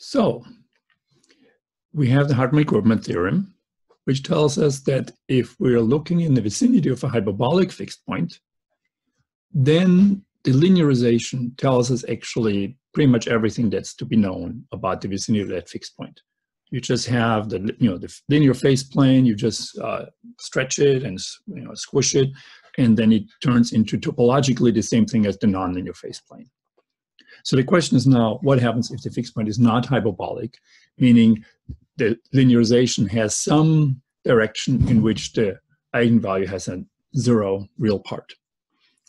So we have the Hartman-Koopman theorem, which tells us that if we're looking in the vicinity of a hyperbolic fixed point, then the linearization tells us actually pretty much everything that's to be known about the vicinity of that fixed point. You just have the the linear phase plane. You just stretch it and squish it, and then it turns into topologically the same thing as the nonlinear phase plane. So the question is now, what happens if the fixed point is not hyperbolic, meaning the linearization has some direction in which the eigenvalue has a zero real part.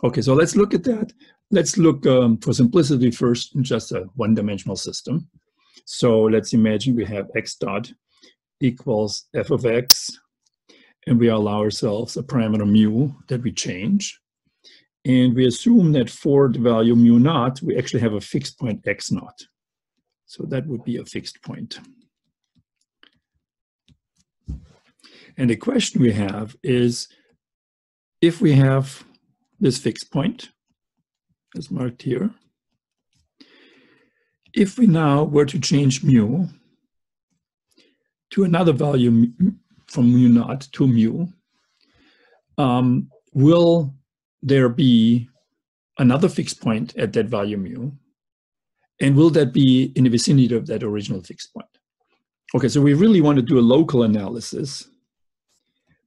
Okay, so let's look at that. Let's look for simplicity first in just a one-dimensional system. So let's imagine we have x dot equals f of x, and we allow ourselves a parameter mu that we change. And we assume that for the value mu naught, we actually have a fixed point x naught. So that would be a fixed point. And the question we have is, if we have this fixed point, as marked here, if we now were to change mu to another value from mu naught to mu, will there be another fixed point at that value mu? And will that be in the vicinity of that original fixed point? Okay, so we really want to do a local analysis,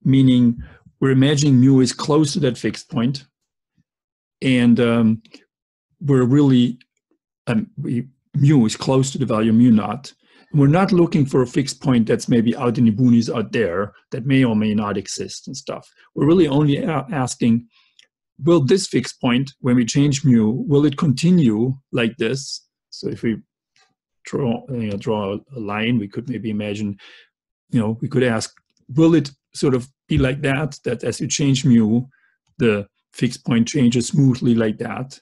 meaning we're imagining mu is close to that fixed point, and we're really, mu is close to the value mu naught. We're not looking for a fixed point that's maybe out in the boonies out there that may or may not exist and stuff. We're really only asking, will this fixed point, when we change mu, will it continue like this? So if we draw a line, we could maybe imagine, we could ask, will it sort of be like that as you change mu, the fixed point changes smoothly like that,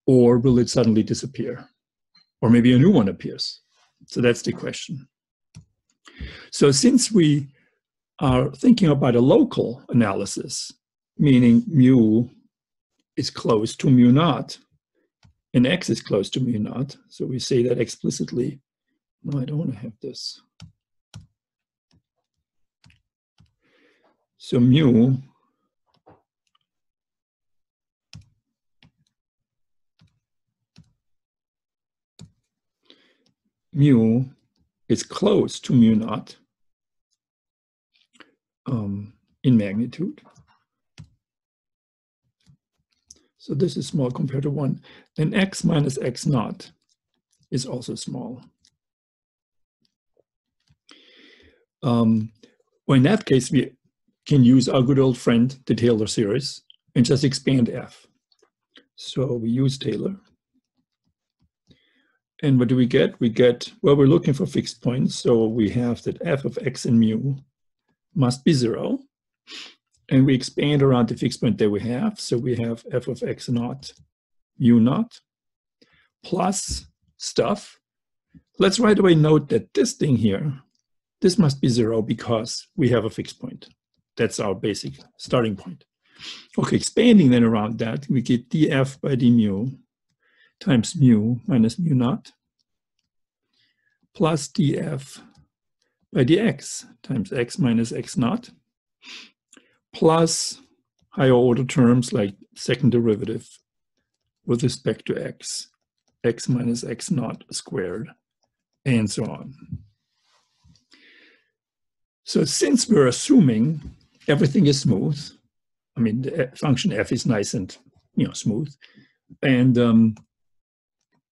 or will it suddenly disappear? Or maybe a new one appears. So that's the question. So since we are thinking about a local analysis, meaning mu is close to mu naught, and x is close to mu naught, so we say that explicitly. No, I don't want to have this. So mu is close to mu naught in magnitude. So this is small compared to 1. And x minus x naught is also small. Well, in that case, we can use our good old friend, the Tailor series, and just expand f. So we use Tailor. And what do we get? We get, well, we're looking for fixed points. So we have that f of x and mu must be 0. And we expand around the fixed point that we have. So we have f of x naught, mu naught, plus stuff. Let's right away note that this thing here, this must be 0 because we have a fixed point. That's our basic starting point. Okay, expanding then around that, we get df by d mu times mu minus mu naught plus df by dx times x minus x naught plus higher order terms like second derivative with respect to x, x minus x naught squared, and so on. So since we're assuming everything is smooth, I mean, the function f is nice and smooth, and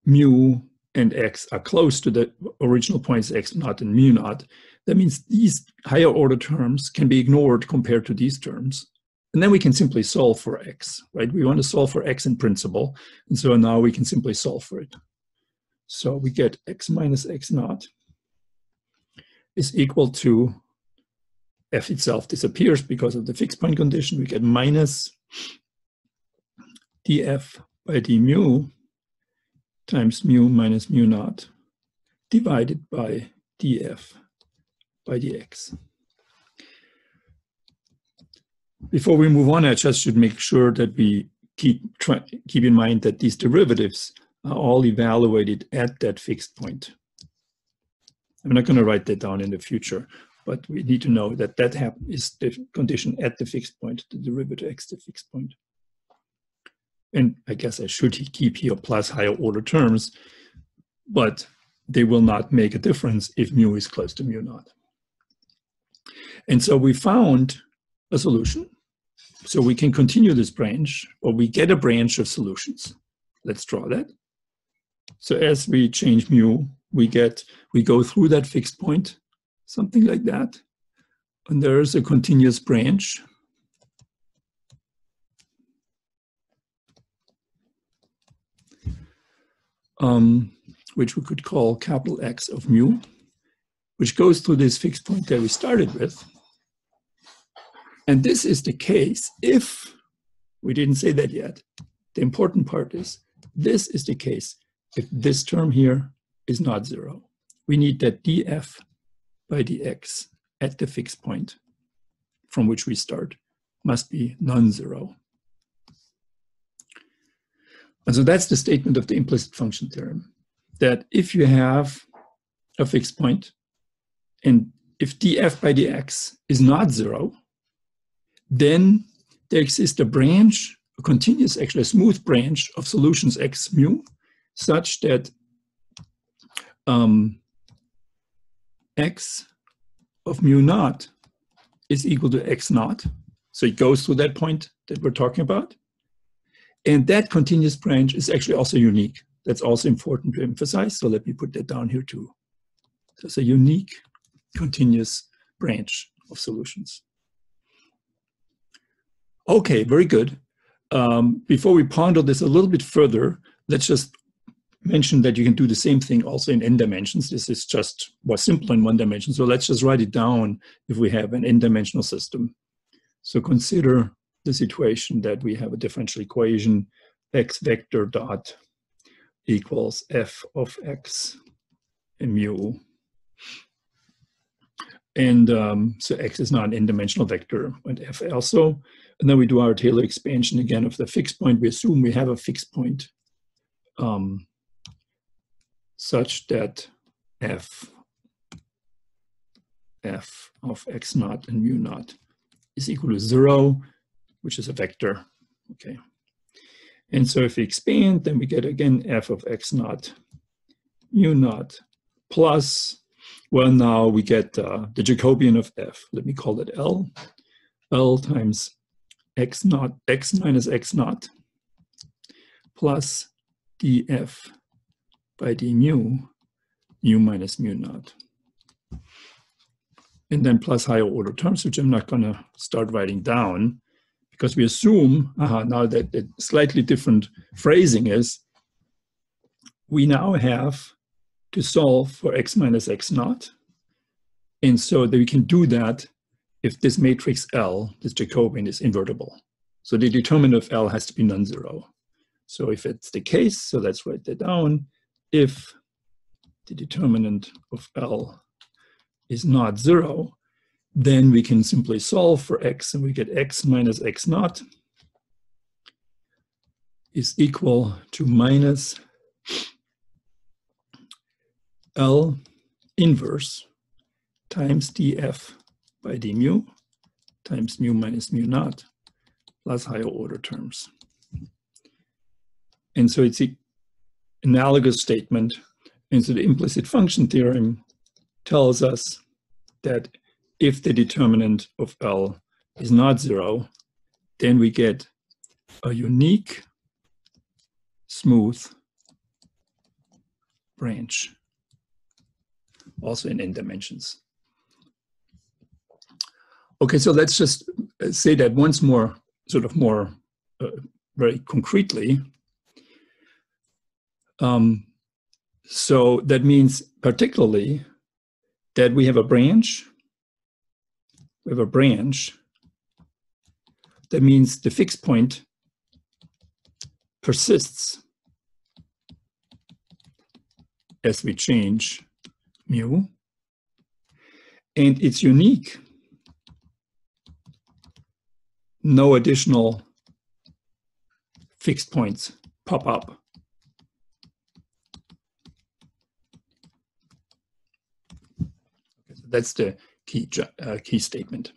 mu and x are close to the original points x naught and mu naught, that means these higher order terms can be ignored compared to these terms. And then we can simply solve for x, right? We want to solve for x in principle. And so now we can simply solve for it. So we get x minus x naught is equal to, f itself disappears because of the fixed point condition. We get minus df by d mu times mu minus mu naught divided by df by dx. Before we move on, I just should make sure that we keep in mind that these derivatives are all evaluated at that fixed point. I'm not going to write that down in the future, but we need to know that that is the condition at the fixed point, the derivative x the fixed point. And I guess I should keep here plus higher order terms, but they will not make a difference if mu is close to mu naught. And so we found a solution. So we can continue this branch, or we get a branch of solutions. Let's draw that. So as we change mu, we go through that fixed point, something like that. And there is a continuous branch. Which we could call capital X of mu, which goes through this fixed point that we started with. And this is the case if, we didn't say that yet, the important part is, this is the case if this term here is not zero. We need that df by dx at the fixed point from which we start must be non-zero. And so that's the statement of the implicit function theorem, that if you have a fixed point and if df by dx is not zero, then there exists a branch, a continuous, actually a smooth branch of solutions x mu, such that x of mu naught is equal to x naught. So it goes through that point that we're talking about. And that continuous branch is actually also unique. That's also important to emphasize. So let me put that down here too. There's a unique continuous branch of solutions. Okay, very good. Before we ponder this a little bit further, let's just mention that you can do the same thing also in n dimensions. This is just more simple in one dimension. So let's just write it down if we have an n-dimensional system. So consider the situation that we have a differential equation x vector dot equals f of x and mu. And so x is not an n-dimensional vector, and f also. And then we do our Taylor expansion again of the fixed point. We assume we have a fixed point such that f of x naught and mu naught is equal to 0, which is a vector. Okay. And so if we expand, then we get again f of x naught mu naught plus, well, now we get the Jacobian of f. Let me call it L. L times x naught, x minus x naught plus df by d mu, mu minus mu naught. And then plus higher order terms, which I'm not going to start writing down, because we assume, now that the slightly different phrasing is, we now have to solve for x minus x naught. And so that we can do that if this matrix L, this Jacobian, is invertible. So the determinant of L has to be non-zero. So if it's the case, so let's write that down. If the determinant of L is not 0, then we can simply solve for x, and we get x minus x naught is equal to minus L inverse times df by d mu times mu minus mu naught plus higher order terms. And so it's an analogous statement. And so the implicit function theorem tells us that if the determinant of L is not 0, then we get a unique, smooth branch, also in n dimensions. Okay, so let's just say that once more, sort of more very concretely. So that means particularly that we have a branch. We have a branch. That means the fixed point persists as we change mu, and it's unique. No additional fixed points pop up. That's the key statement.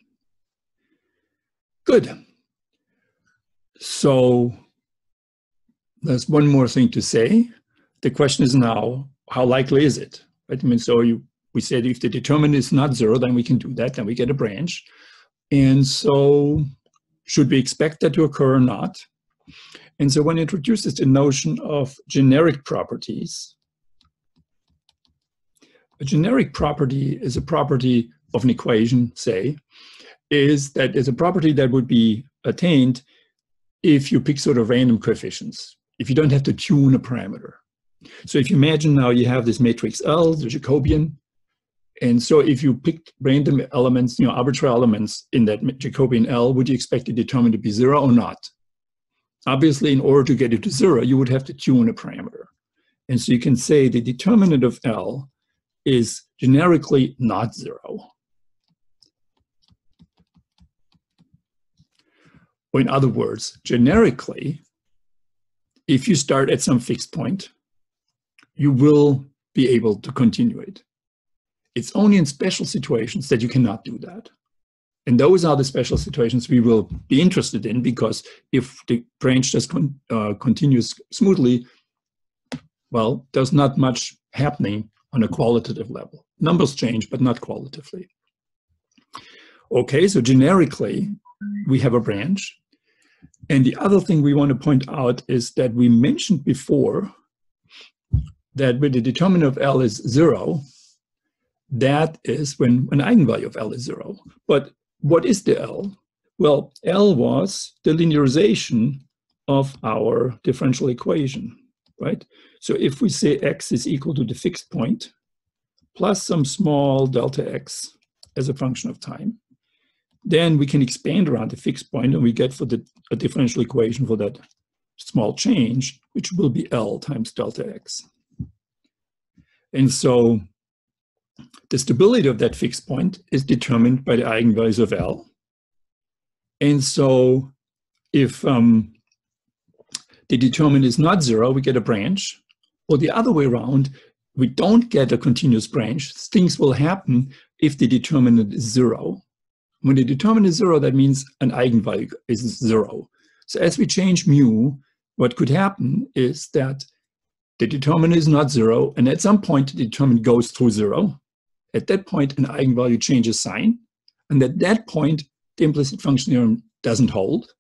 Good. So there's one more thing to say. The question is now, how likely is it? Right? I mean, so we said if the determinant is not 0, then we can do that, then we get a branch. And so should we expect that to occur or not? And so one introduces the notion of generic properties. A generic property is a property of an equation, say, is a property that would be attained if you pick sort of random coefficients, if you don't have to tune a parameter. So if you imagine now you have this matrix L, the Jacobian, and so if you picked random elements, arbitrary elements in that Jacobian L, would you expect the determinant to be 0 or not? Obviously, in order to get it to 0, you would have to tune a parameter. And so you can say the determinant of L is generically not 0. Or in other words, generically, if you start at some fixed point, you will be able to continue it. It's only in special situations that you cannot do that. And those are the special situations we will be interested in, because if the branch just continues smoothly, well, there's not much happening on a qualitative level. Numbers change, but not qualitatively. Okay, so generically, we have a branch. And the other thing we want to point out is that we mentioned before that when the determinant of L is 0, that is when an eigenvalue of L is 0. But what is the L? Well, L was the linearization of our differential equation, right? So if we say x is equal to the fixed point plus some small delta x as a function of time, then we can expand around the fixed point and we get for a differential equation for that small change, which will be L times delta x. And so the stability of that fixed point is determined by the eigenvalues of L. And so if the determinant is not 0, we get a branch. Or the other way around, we don't get a continuous branch. Things will happen if the determinant is 0. When the determinant is 0, that means an eigenvalue is 0. So as we change mu, what could happen is that the determinant is not 0, and at some point the determinant goes through 0. At that point, an eigenvalue changes sign, and at that point, the implicit function theorem doesn't hold,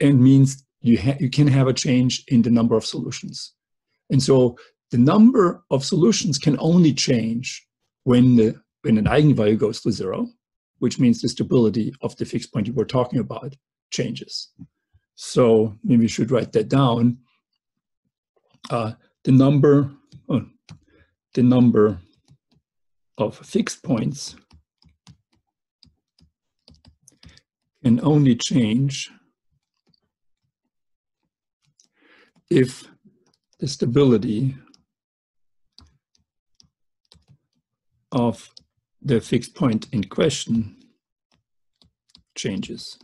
and means you can have a change in the number of solutions. And so the number of solutions can only change when an eigenvalue goes to 0, which means the stability of the fixed point you were talking about changes. So maybe we should write that down. The number of fixed points can only change if the stability of the fixed point in question changes.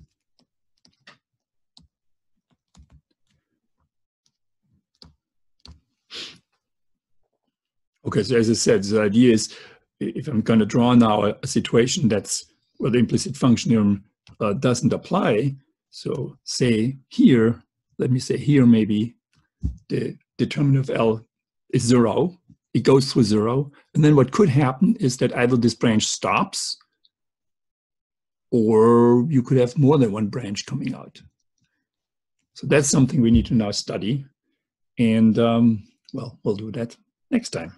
Okay, so as I said, the idea is, if I'm going to draw now a situation that's where the implicit function theorem doesn't apply, so say here, let me say here maybe the determinant of L is 0, it goes through 0, and then what could happen is that either this branch stops, or you could have more than one branch coming out. So that's something we need to now study, and well, we'll do that next time.